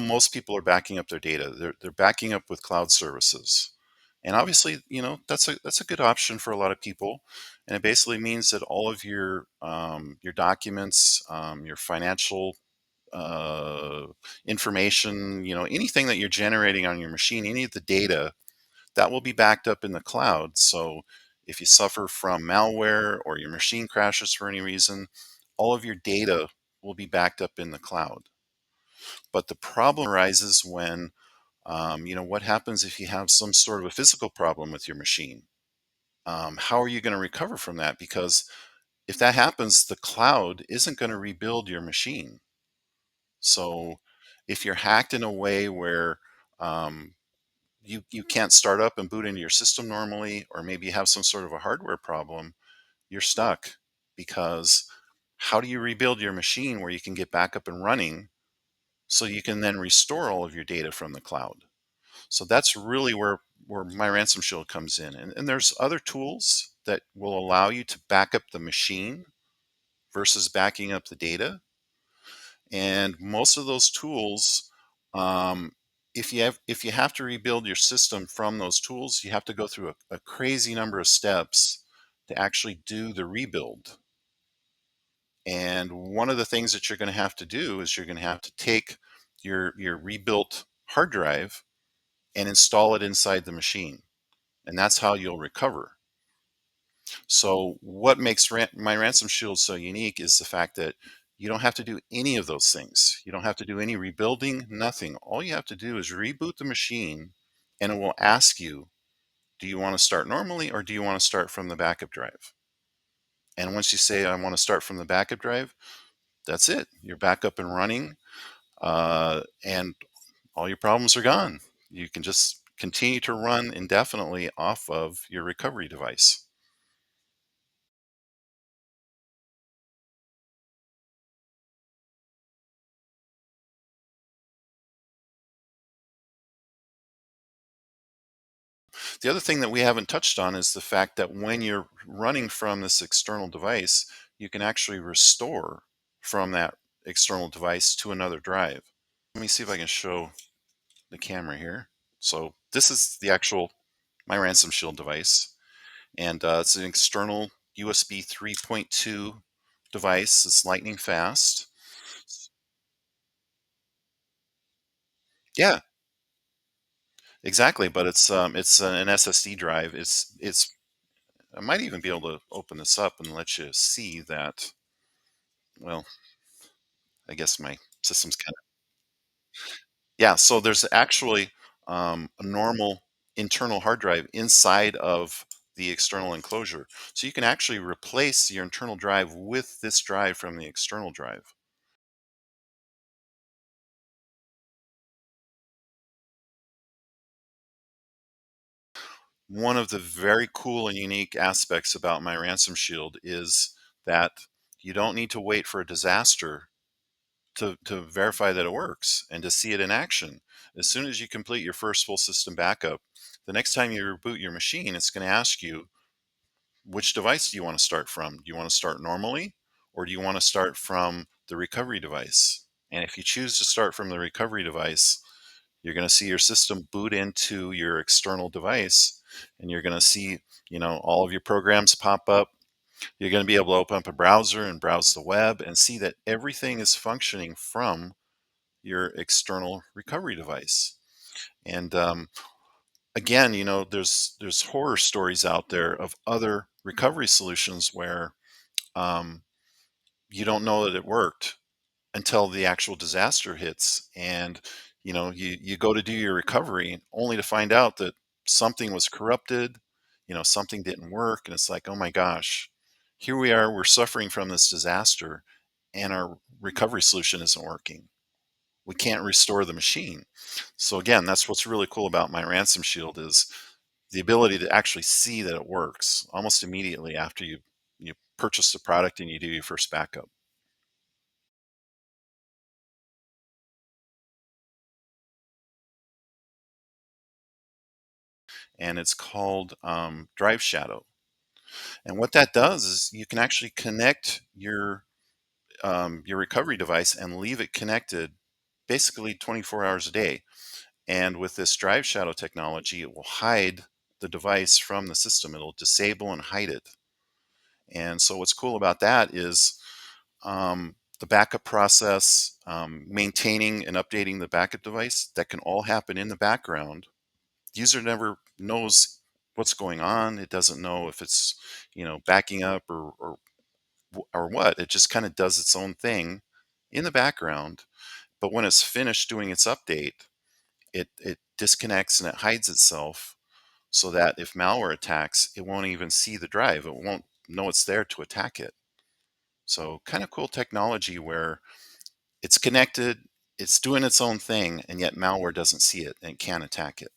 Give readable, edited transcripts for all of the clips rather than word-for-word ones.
most people are backing up their data. They're backing up with cloud services. And obviously, that's a good option for a lot of people. And it basically means that all of your documents, your financial uh, information, anything that you're generating on your machine, any of the data that will be backed up in the cloud. So if you suffer from malware or your machine crashes for any reason, all of your data will be backed up in the cloud. But the problem arises when, what happens if you have some sort of a physical problem with your machine? How are you going to recover from that? Because if that happens, the cloud isn't going to rebuild your machine. So if you're hacked in a way where um, you can't start up and boot into your system normally, or maybe you have some sort of a hardware problem, you're stuck. Because how do you rebuild your machine where you can get back up and running so you can then restore all of your data from the cloud? So that's really where My Ransom Shield comes in. And there's other tools that will allow you to back up the machine versus backing up the data. And most of those tools, um, if you have to rebuild your system from those tools, you have to go through a crazy number of steps to actually do the rebuild. And one of the things that you're going to have to do is you're going to have to take your rebuilt hard drive and install it inside the machine, and that's how you'll recover. So what makes My Ransom Shield so unique is the fact that you don't have to do any of those things. You don't have to do any rebuilding, nothing. All you have to do is reboot the machine, and it will ask you, do you want to start normally or do you want to start from the backup drive? And once you say, I want to start from the backup drive, that's it. You're back up and running, and all your problems are gone. You can just continue to run indefinitely off of your recovery device. The other thing that we haven't touched on is the fact that when you're running from this external device, you can actually restore from that external device to another drive. Let me see if I can show the camera here. So this is the actual My Ransom Shield device, and it's an external USB 3.2 device. It's lightning fast. Yeah, exactly. But it's an SSD drive. It's I might even be able to open this up and let you see that. Well, I guess my system's kind of, yeah. So there's actually a normal internal hard drive inside of the external enclosure. So you can actually replace your internal drive with this drive from the external drive. One of the very cool and unique aspects about My Ransom Shield is that you don't need to wait for a disaster to verify that it works and to see it in action. As soon as you complete your first full system backup, the next time you reboot your machine, it's going to ask you, which device do you want to start from? Do you want to start normally, or do you want to start from the recovery device? And if you choose to start from the recovery device, you're going to see your system boot into your external device, and you're going to see, all of your programs pop up. You're going to be able to open up a browser and browse the web and see that everything is functioning from your external recovery device. And again, there's horror stories out there of other recovery solutions where um, you don't know that it worked until the actual disaster hits, and you go to do your recovery only to find out that something was corrupted, something didn't work, and it's like, oh my gosh, here we are, we're suffering from this disaster, and our recovery solution isn't working. We can't restore the machine. So again, that's what's really cool about My Ransom Shield is the ability to actually see that it works almost immediately after you purchase the product and you do your first backup. And it's called Drive Shadow. And what that does is you can actually connect your recovery device and leave it connected basically 24 hours a day. And with this drive shadow technology, it will hide the device from the system. It'll disable and hide it. And so what's cool about that is the backup process, maintaining and updating the backup device, that can all happen in the background. The user never knows what's going on. It doesn't know if it's, backing up or what. It just kind of does its own thing in the background. But when it's finished doing its update, it disconnects and it hides itself so that if malware attacks, it won't even see the drive. It won't know it's there to attack it. So kind of cool technology where it's connected, it's doing its own thing, and yet malware doesn't see it and can't attack it.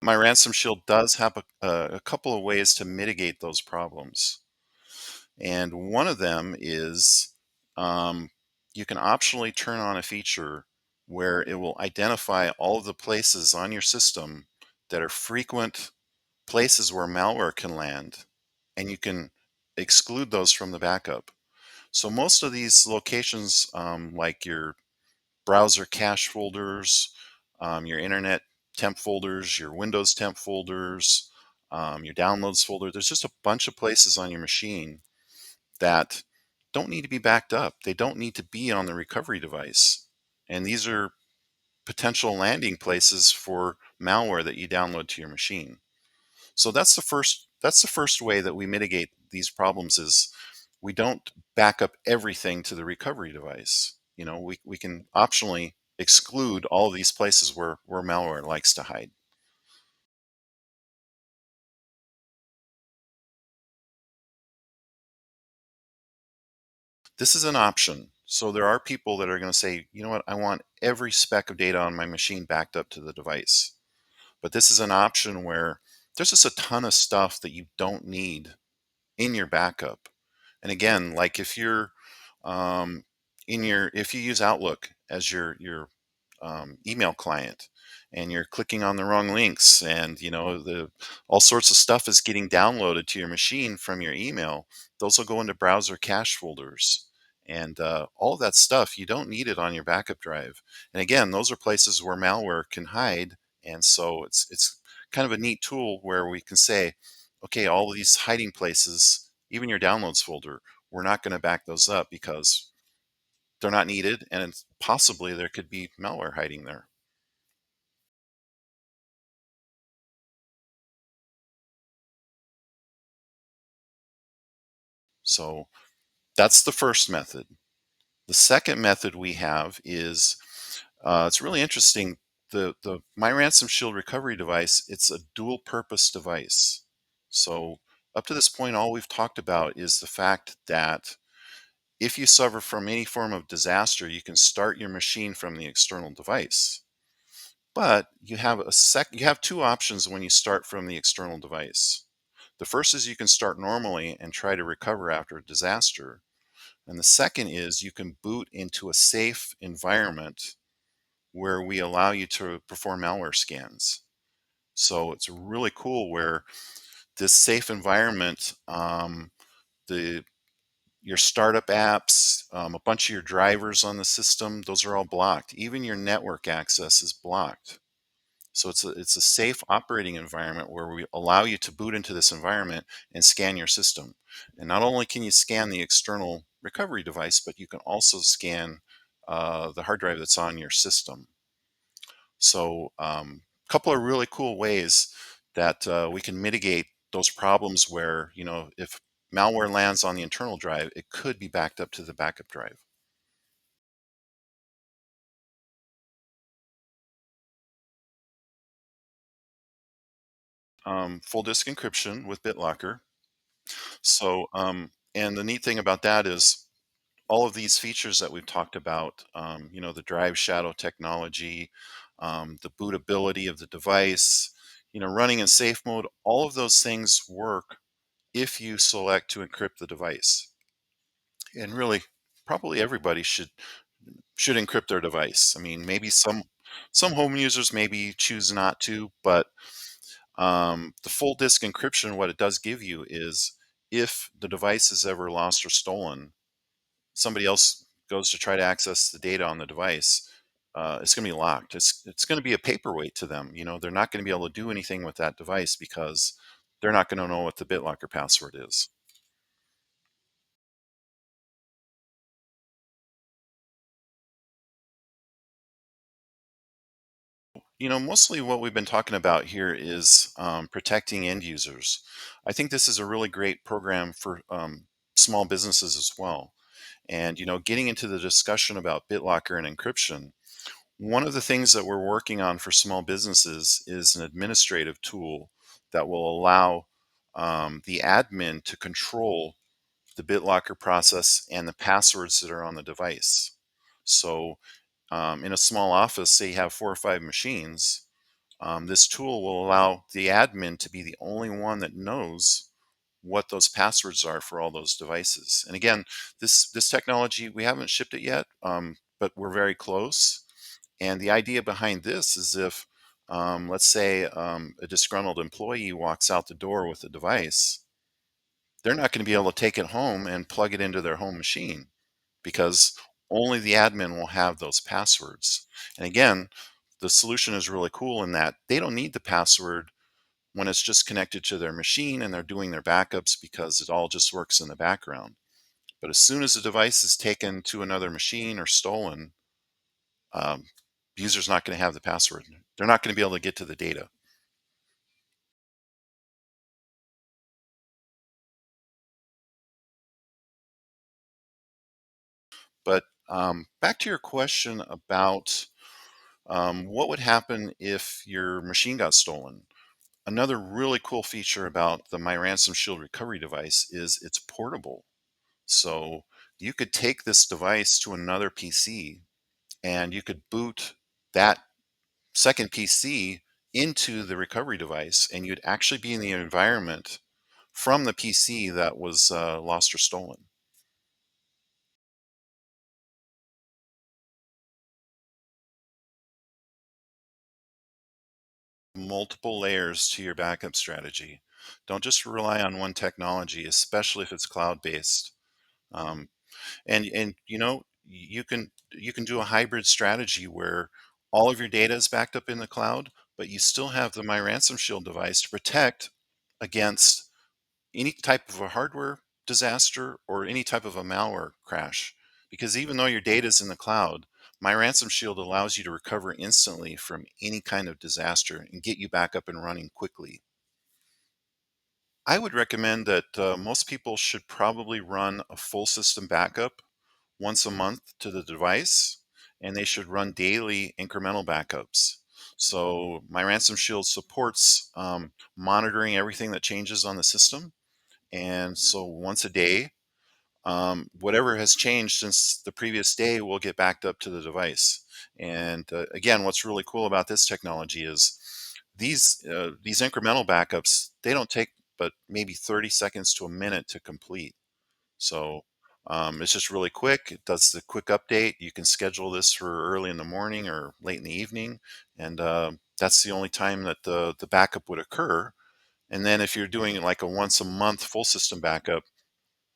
My Ransom Shield does have a couple of ways to mitigate those problems. And one of them is um, you can optionally turn on a feature where it will identify all of the places on your system that are frequent places where malware can land, and you can exclude those from the backup. So most of these locations, like your browser cache folders, your internet temp folders, your Windows temp folders, your downloads folder, there's just a bunch of places on your machine that don't need to be backed up. They don't need to be on the recovery device. And these are potential landing places for malware that you download to your machine. So that's the first way that we mitigate these problems is we don't back up everything to the recovery device. We can optionally exclude all of these places where malware likes to hide. This is an option. So there are people that are going to say, you know what, I want every speck of data on my machine backed up to the device. But this is an option where there's just a ton of stuff that you don't need in your backup. And again, like if you're if you use Outlook as your email client and you're clicking on the wrong links and the all sorts of stuff is getting downloaded to your machine from your email, those will go into browser cache folders. And all of that stuff, you don't need it on your backup drive. And again, those are places where malware can hide. And so it's kind of a neat tool where we can say, okay, all of these hiding places, even your downloads folder, we're not going to back those up because they're not needed, and possibly there could be malware hiding there. So that's the first method. The second method we have is it's really interesting. The My Ransom Shield recovery device, it's a dual purpose device. So up to this point, all we've talked about is the fact that if you suffer from any form of disaster, you can start your machine from the external device. But you have two options when you start from the external device. The first is you can start normally and try to recover after a disaster. And the second is you can boot into a safe environment where we allow you to perform malware scans. So it's really cool where this safe environment, the your startup apps, a bunch of your drivers on the system, those are all blocked. Even your network access is blocked. So it's a safe operating environment where we allow you to boot into this environment and scan your system. And not only can you scan the external recovery device, but you can also scan the hard drive that's on your system. So a couple of really cool ways that we can mitigate those problems where, if malware lands on the internal drive, it could be backed up to the backup drive. Full disk encryption with BitLocker. So, and the neat thing about that is all of these features that we've talked about, the drive shadow technology, the bootability of the device, running in safe mode, all of those things work if you select to encrypt the device. And really, probably everybody should encrypt their device. I mean, maybe some home users maybe choose not to, but The full disk encryption, what it does give you is if the device is ever lost or stolen, somebody else goes to try to access the data on the device, it's going to be locked. It's going to be a paperweight to them. You know, they're not going to be able to do anything with that device because they're not going to know what the BitLocker password is. You know, mostly what we've been talking about here is protecting end users. I think this is a really great program for small businesses as well. And, you know, getting into the discussion about BitLocker and encryption, one of the things that we're working on for small businesses is an administrative tool that will allow the admin to control the BitLocker process and the passwords that are on the device. So, in a small office, say you have 4 or 5 machines, this tool will allow the admin to be the only one that knows what those passwords are for all those devices. And again, this technology, we haven't shipped it yet, but we're very close. And the idea behind this is if, let's say, a disgruntled employee walks out the door with a device, they're not going to be able to take it home and plug it into their home machine because only the admin will have those passwords. And again, the solution is really cool in that they don't need the password when it's just connected to their machine and they're doing their backups because it all just works in the background. But as soon as the device is taken to another machine or stolen, um, the user's not going to have the password. They're not going to be able to get to the data. But back to your question about what would happen if your machine got stolen. Another really cool feature about the My Ransom Shield recovery device is it's portable. So you could take this device to another PC and you could boot that second PC into the recovery device, and you'd actually be in the environment from the PC that was lost or stolen. Multiple layers to your backup strategy. Don't just rely on one technology, especially if it's cloud based. Um, and you know you can do a hybrid strategy where all of your data is backed up in the cloud, but you still have the My Ransom Shield device to protect against any type of a hardware disaster or any type of a malware crash. Because even though your data is in the cloud, My Ransom Shield allows you to recover instantly from any kind of disaster and get you back up and running quickly. I would recommend that most people should probably run a full system backup once a month to the device, and they should run daily incremental backups. So, My Ransom Shield supports monitoring everything that changes on the system. And so, once a day, whatever has changed since the previous day will get backed up to the device. And again, what's really cool about this technology is these incremental backups, they don't take but maybe 30 seconds to a minute to complete. So it's just really quick. It does the quick update. You can schedule this for early in the morning or late in the evening, and that's the only time that the backup would occur. And then if you're doing like a once a month full system backup,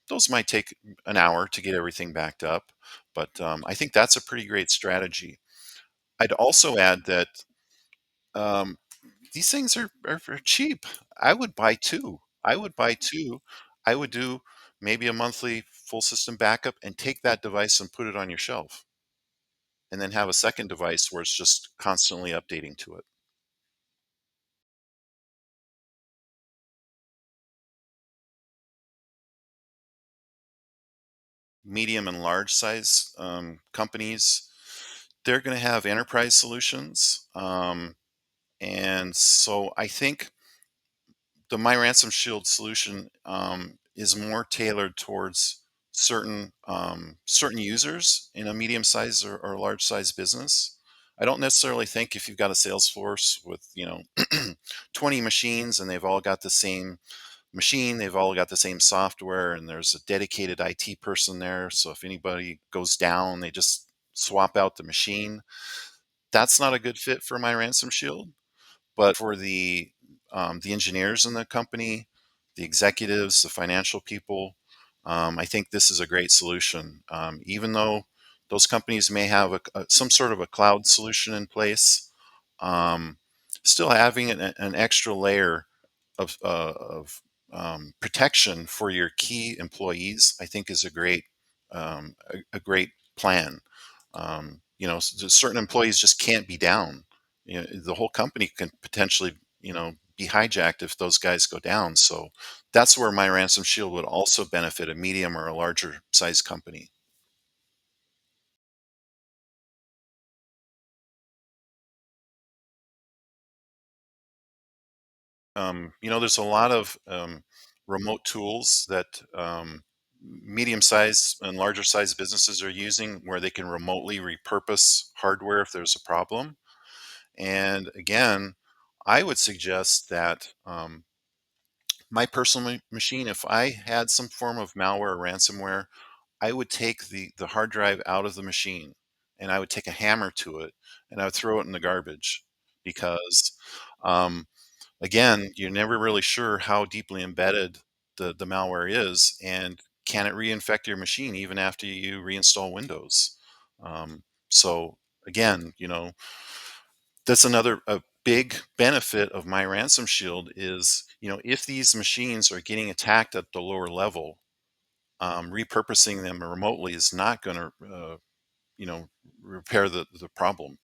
those might take an hour to get everything backed up. But I think that's a pretty great strategy. I'd also add that um, these things are cheap. I would buy two. I would buy two. I would do maybe a monthly full system backup and take that device and put it on your shelf, and then have a second device where it's just constantly updating to it. Medium and large size companies, they're going to have enterprise solutions. And so I think the My Ransom Shield solution is more tailored towards certain users in a medium size or large size business. I don't necessarily think if you've got a sales force with 20 machines and they've all got the same machine, they've all got the same software, and there's a dedicated IT person there. So if anybody goes down, they just swap out the machine. That's not a good fit for My Ransom Shield. But for the the engineers in the company, the executives, the financial people. I think this is a great solution. Even though those companies may have some sort of a cloud solution in place, um, still having an extra layer of protection for your key employees, I think, is a great plan. Certain employees just can't be down. The whole company can potentially, be hijacked if those guys go down. So that's where my ransom shield would also benefit a medium or a larger size company. There's a lot of remote tools that medium-sized and larger-sized businesses are using where they can remotely repurpose hardware if there's a problem. And again, I would suggest that my personal machine, if I had some form of malware or ransomware, I would take the hard drive out of the machine and I would take a hammer to it and I would throw it in the garbage because um, again, you're never really sure how deeply embedded the malware is, and can it reinfect your machine even after you reinstall Windows? So again, that's another a big benefit of my ransom shield is, if these machines are getting attacked at the lower level, repurposing them remotely is not going to, you know, repair the problem.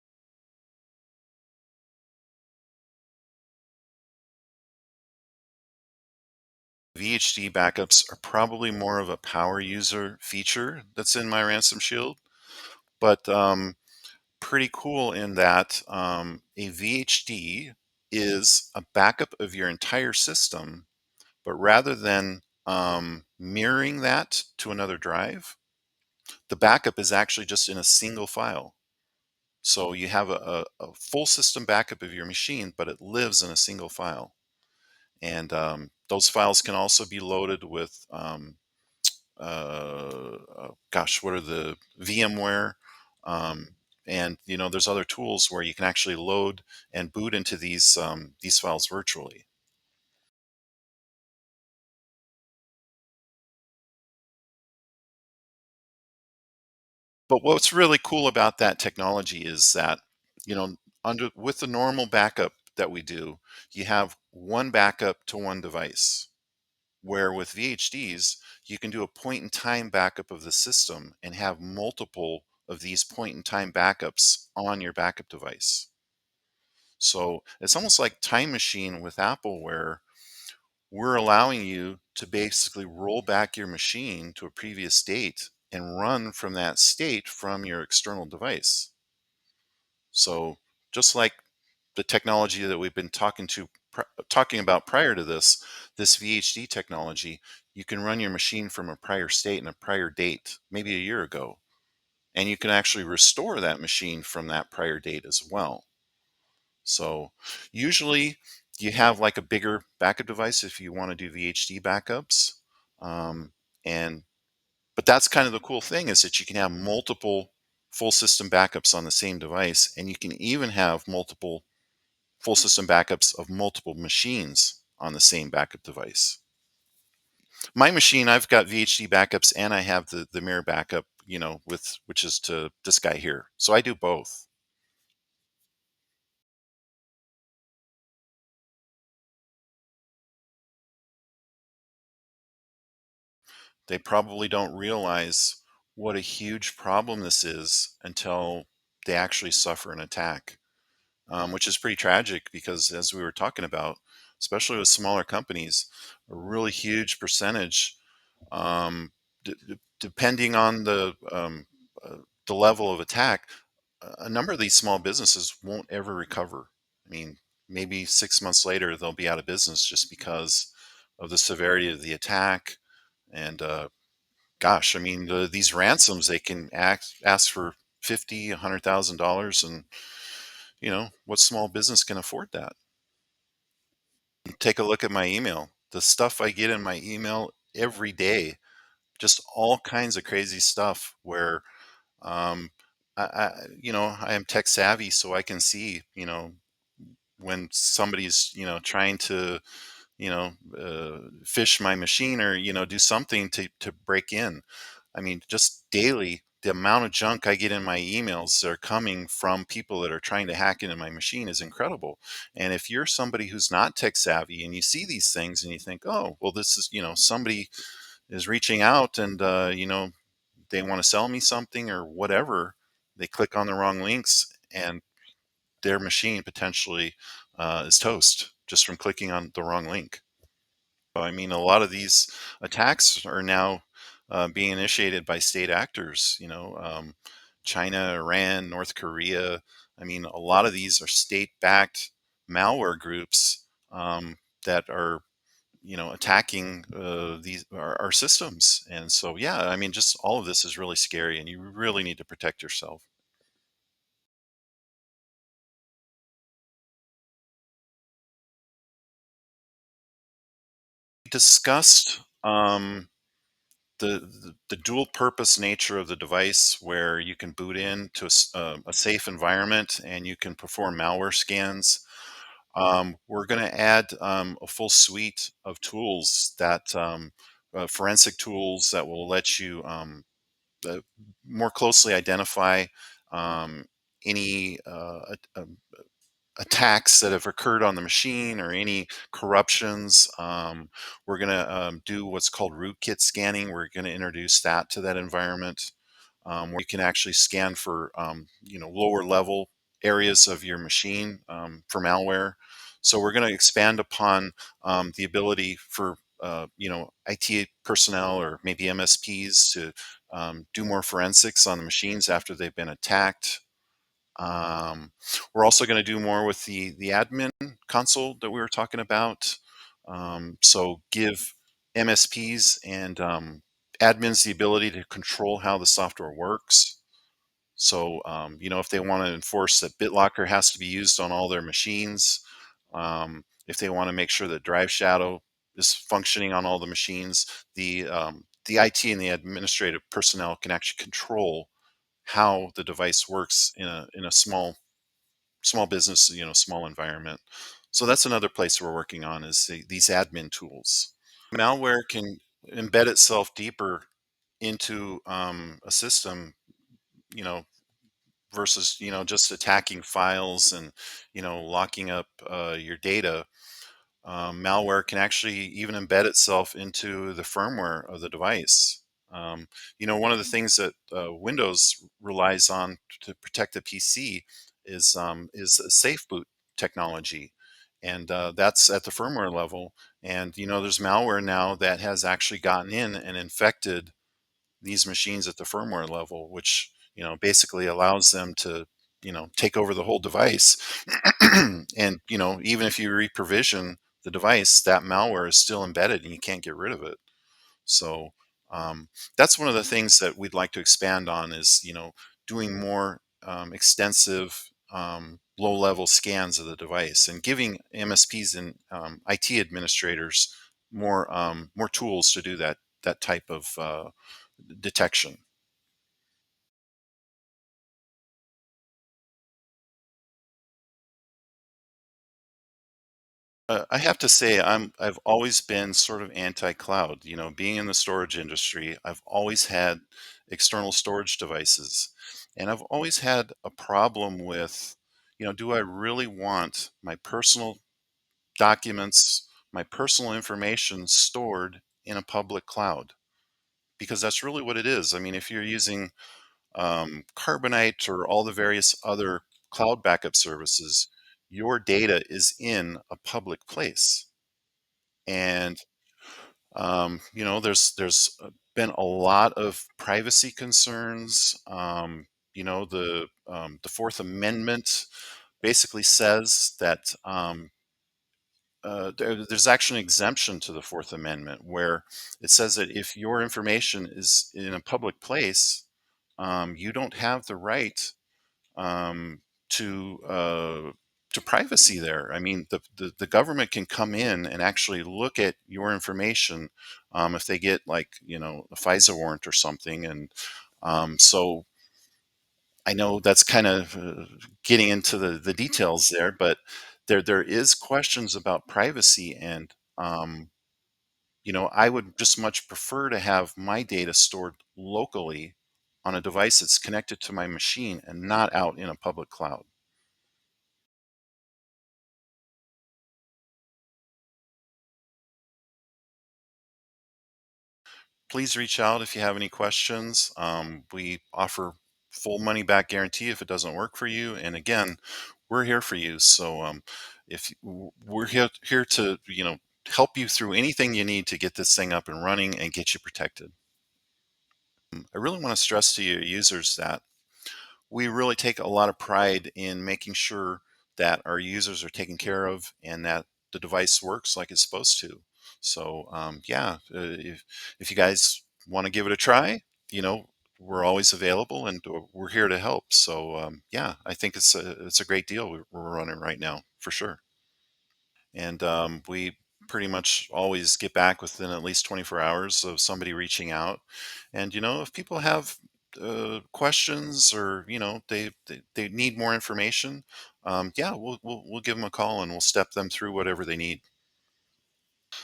VHD backups are probably more of a power user feature that's in my ransom shield, but pretty cool in that a VHD is a backup of your entire system, but rather than mirroring that to another drive, the backup is actually just in a single file. So you have a full system backup of your machine, but it lives in a single file. And those files can also be loaded with gosh, what are the VMware? Um, and there's other tools where you can actually load and boot into these files virtually. But what's really cool about that technology is that, under with the normal backup that we do, you have one backup to one device. Where with VHDs, you can do a point in time backup of the system and have multiple of these point in time backups on your backup device. So it's almost like Time Machine with Apple, where we're allowing you to basically roll back your machine to a previous state and run from that state from your external device. So just like the technology that we've been talking about prior to this VHD technology, you can run your machine from a prior state and a prior date, maybe a year ago, and you can actually restore that machine from that prior date as well. So usually you have like a bigger backup device if you want to do VHD backups. Um, and but that's kind of the cool thing is that you can have multiple full system backups on the same device, and you can even have multiple full system backups of multiple machines on the same backup device. My machine, I've got VHD backups and I have the mirror backup, with which is to this guy here. So I do both. They probably don't realize what a huge problem this is until they actually suffer an attack, which is pretty tragic because, as we were talking about, especially with smaller companies, a really huge percentage, depending on uh, the level of attack, a number of these small businesses won't ever recover. I mean, maybe 6 months later they'll be out of business just because of the severity of the attack. And gosh, I mean, these ransoms, they can ask for 50, $100,000, and what small business can afford that? Take a look at my email. The stuff I get in my email every day, just all kinds of crazy stuff where um, I am tech savvy, so I can see, when somebody's trying to fish my machine or do something to break in. I mean, just daily, the amount of junk I get in my emails that are coming from people that are trying to hack into my machine is incredible. And if you're somebody who's not tech savvy and you see these things and you think, oh, well, this is, somebody is reaching out and, they want to sell me something or whatever, they click on the wrong links and their machine potentially is toast just from clicking on the wrong link. I mean, a lot of these attacks are now being initiated by state actors, China, Iran, North Korea. I mean, a lot of these are state backed malware groups that are, attacking our systems. And so, yeah, I mean, just all of this is really scary and you really need to protect yourself. Discussed the dual purpose nature of the device where you can boot in to a safe environment and you can perform malware scans. We're going to add a full suite of tools that forensic tools that will let you uh, more closely identify any attacks that have occurred on the machine or any corruptions. We're going to do what's called rootkit scanning. We're going to introduce that to that environment where you can actually scan for lower level areas of your machine for malware. So we're going to expand upon the ability for IT personnel or maybe MSPs to do more forensics on the machines after they've been attacked. um, we're also going to do more with the admin console that we were talking about. So give MSPs and admins the ability to control how the software works. So if they want to enforce that BitLocker has to be used on all their machines, if they want to make sure that Drive Shadow is functioning on all the machines, the IT and the administrative personnel can actually control how the device works in a small business, small environment. So that's another place we're working on is these admin tools. Malware can embed itself deeper into a system, you know, versus just attacking files and locking up your data. Malware can actually even embed itself into the firmware of the device. One of the things that Windows relies on to protect the PC is a safe boot technology, and that's at the firmware level. And there's malware now that has actually gotten in and infected these machines at the firmware level, which basically allows them to take over the whole device. And even if you reprovision the device, that malware is still embedded and you can't get rid of it. So that's one of the things that we'd like to expand on is doing more extensive low level scans of the device and giving MSPs and IT administrators more tools to do that type of detection. I have to say I've always been sort of anti-cloud. Being in the storage industry, I've always had external storage devices, and I've always had a problem with, do I really want my personal documents, my personal information stored in a public cloud? Because that's really what it is. I mean, if you're using Carbonite or all the various other cloud backup services, your data is in a public place. And there's been a lot of privacy concerns. The Fourth Amendment basically says that there's actually an exemption to the Fourth Amendment where it says that if your information is in a public place, you don't have the right um, to uh, to privacy there. I mean, the government can come in and actually look at your information if they get like a FISA warrant or something. And so I know that's kind of getting into the details there, but there is questions about privacy, and I would just much prefer to have my data stored locally on a device that's connected to my machine and not out in a public cloud. Please reach out if you have any questions. We offer full money back guarantee if it doesn't work for you. And again, we're here for you. So if we're here to, help you through anything you need to get this thing up and running and get you protected. I really want to stress to your users that we really take a lot of pride in making sure that our users are taken care of and that the device works like it's supposed to. So, yeah, if you guys want to give it a try, you know, we're always available and we're here to help. So, yeah, I think it's a great deal we're running right now for sure. And we pretty much always get back within at least 24 hours of somebody reaching out. And if people have questions, or they need more information, yeah, we'll give them a call and we'll step them through whatever they need.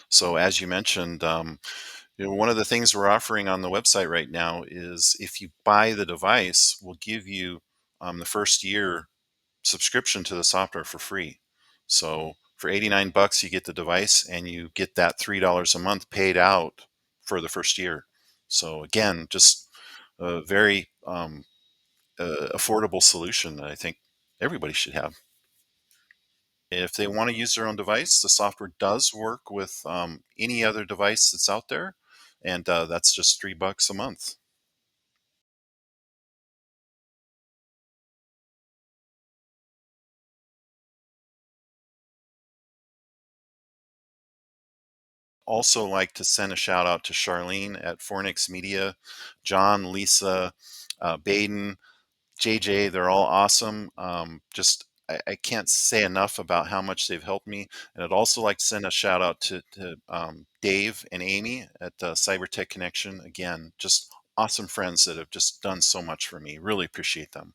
So as you mentioned, one of the things we're offering on the website right now is if you buy the device, we'll give you the first year subscription to the software for free. So for 89 bucks, you get the device and you get that $3 a month paid out for the first year. So again, just a very affordable solution that I think everybody should have. If they want to use their own device, the software does work with any other device that's out there, and that's just $3 a month. Also like to send a shout out to Charlene at Fornix Media, John, Lisa, Baden, JJ. They're all awesome. Just I can't say enough about how much they've helped me. And I'd also like to send a shout out to Dave and Amy at Cyber Tech Connection. Again, just awesome friends that have just done so much for me. Really appreciate them.